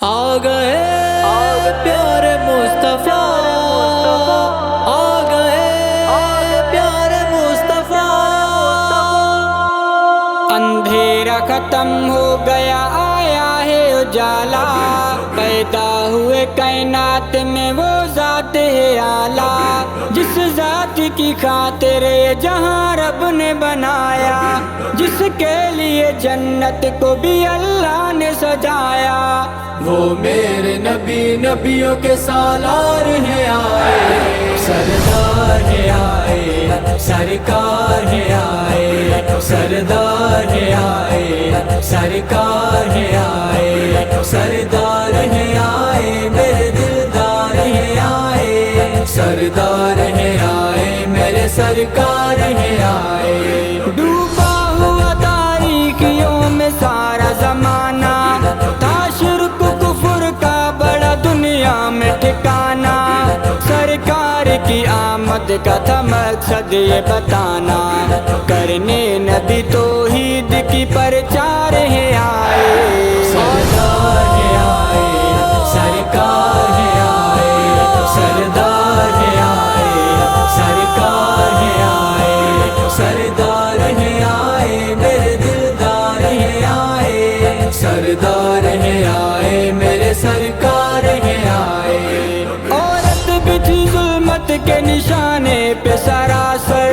آ گئے پیارے مصطفیٰ، آ گئے پیارے مصطفیٰ۔ اندھیرا ختم ہو گیا، آیا ہے اجالا، پیدا ہوئے کائنات میں وہ ذات ہے اعلیٰ، جس ذات کی خاطر یہ جہاں رب نے بنایا، جس کے لیے جنت کو بھی اللہ نے سجایا۔ وہ میرے نبی نبیوں کے سالار ہیں آئے، سردار ہیں آئے، سرکار ہیں آئے، سردار ہیں آئے، سرکار ہیں آئے، سردار ہیں آئے، میرے دلدار ہیں آئے، سردار ہیں آئے، میرے سرکار ہیں آئے۔ ڈوبا ہوا تاریکیوں میں سارا زمانہ، تھا شرک کفر کا بڑا دنیا میں ٹھکانا، سرکار کی آمد کا تھا مقصد یہ بتانا، کرنے نبی توحید کی پرچار ہے آئے، سردار ہے آئے، سرکار ہے آئے، سردار ہے آئے، سرکار ہے آئے، سردار ہے آئے، میرے دلدار ہے آئے، سردار ہے آئے، میرے سرکار ہے آئے۔ عورت بھی تھی ظلمت کے نشانے پہ سراسر،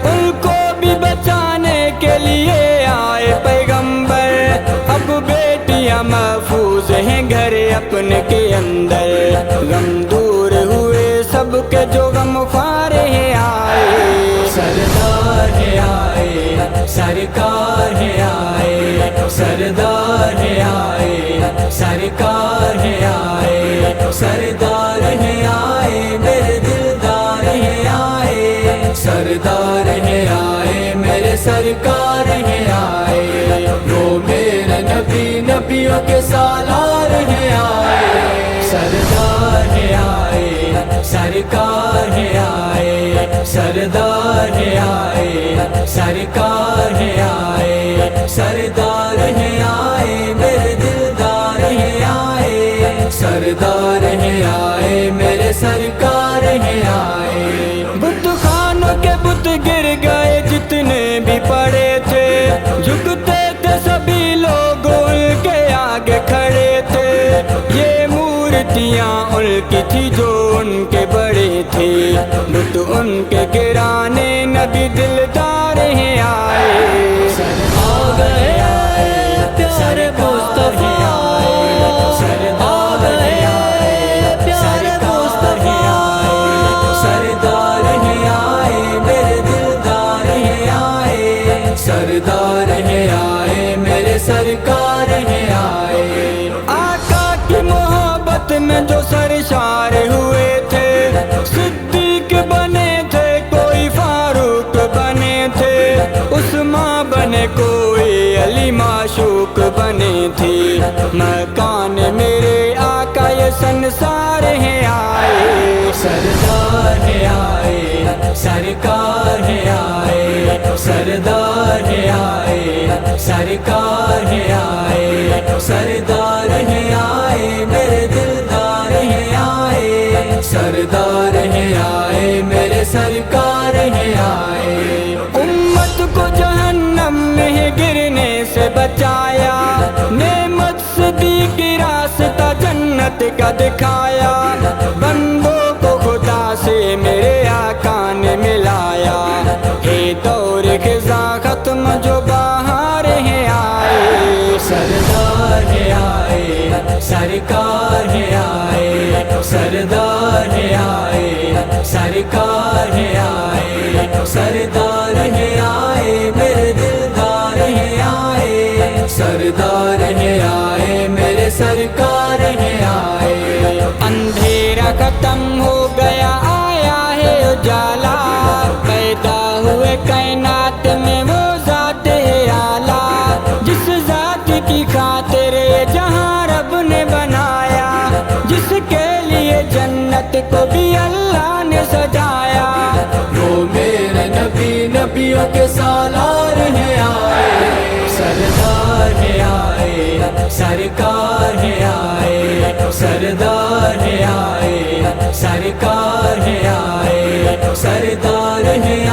ان کو بھی بچانے کے لیے آئے پیغمبر، اب بیٹیاں محفوظ ہیں گھر اپنے کے اندر، غم دور ہوئے سب کے جو غم خوار ہیں آئے، سردار ہے آئے، سرکار ہے آئے، سردار ہے آئے، سرکار ہے آئے، سردار ہے آئے، میرے دلدار ہے آئے، سردار ہے آئے، میرے سرکار ہے آئے۔ وہ میرے نبی نبیوں کے سالار ہے آئے، سردار ہے آئے، سرکار ہے آئے، سردار ہے آئے، سرکار ہے آئے، سردار ہے آئے، میرے دلدار ہے آئے، سردار ہے آئے، میرے سرکار ہے آئے۔ بت خانوں کے بت گر گئے جتنے بھی پڑے تھے، جھکتے تھے سبھی لوگ ان کے آگے کھڑے تھے، یہ مورتیاں ان کی تھی جو ان کے بڑے تھے، بت ان کے گرانے نبی دلدار ہیں آئے، آ گئے پیارے مصطفیٰ، آ گئے پیارے مصطفیٰ، سردار ہیں آئے، میرے دلدار ہیں آئے، سردار ہیں آئے، میرے سرکار ہیں آئے۔ آقا کی محبت میں جو سرشار ہوئے تھے، صدیق بنے تھے، کوئی فاروق بنے تھے، عثمان بنے، کوئی علی معشوق بنے تھے، مکان میرے آقا یہ سنسار ہیں آئے، سردار ہے آئے، سرکار ہے آئے، سردار ہے آئے، سرکار ہے آئے، سردار ہے آئے، میرے دلدار ہے آئے، سردار ہے آئے، میرے سرکار ہے آئے۔ امت کو جہنم میں گرنے سے بچایا، نعمت صدیق کی راستہ جنت کا دکھایا، بندوں کو خدا سے میرے آقا نے ملایا، ہے دور خزاں ختم جو بہار ہے آئے، سردار ہے آئے، سرکار ہے آئے، سردار ہے آئے، سرکار ہے آئے، سردار ہے آئے، میرے دلدار ہے آئے، سردار ہے آئے، میرے سرکار ہے آئے۔ اندھیرا ختم ہو گیا، آیا ہے اجالا، پیدا ہوئے کائنات میں وہ ذات ہے اعلیٰ، جس ذات کی خاطر یہ جہاں رب نے بنایا، جس کے لیے جنت کو بھی اللہ نے سجایا۔ وہ میرے نبی نبیوں کے سالار ہیں آئے، سردار ہے آئے، سرکار ہے آئے، سردار ہے آئے، سرکار ہے آئے، سردار ہے